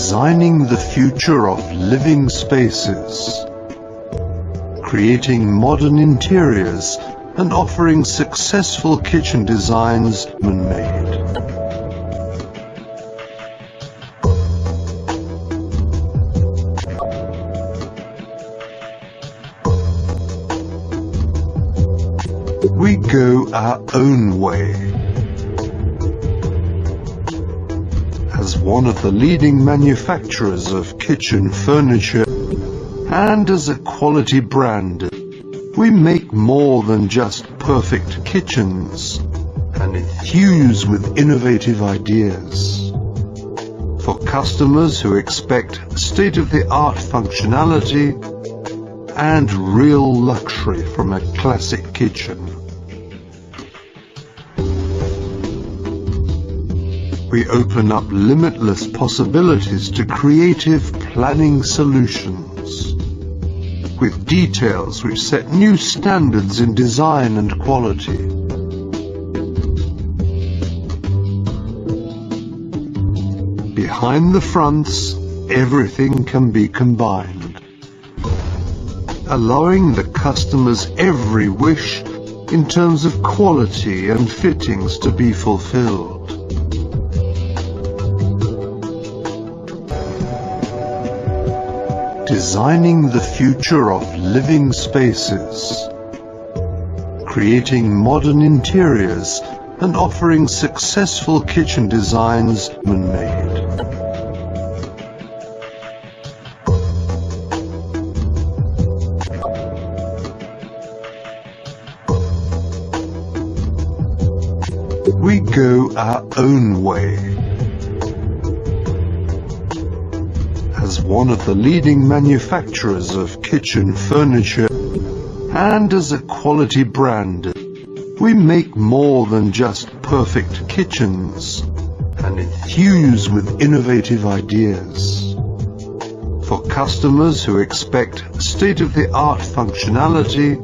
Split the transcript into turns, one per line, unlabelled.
Designing the future of living spaces, creating modern interiors and offering successful kitchen designs man-made. We go our own way. As one of the leading manufacturers of kitchen furniture and as a quality brand, we make more than just perfect kitchens and infuse with innovative ideas. For customers who expect state-of-the-art functionality and real luxury from a classic kitchen. We open up limitless possibilities to creative planning solutions, with details which set new standards in design and quality. Behind the fronts, everything can be combined, allowing the customer's every wish in terms of quality and fittings to be fulfilled. Designing the future of living spaces, creating modern interiors and offering successful kitchen designs man-made. We go our own way. As one of the leading manufacturers of kitchen furniture and as a quality brand, we make more than just perfect kitchens and infuse with innovative ideas. For customers who expect state-of-the-art functionality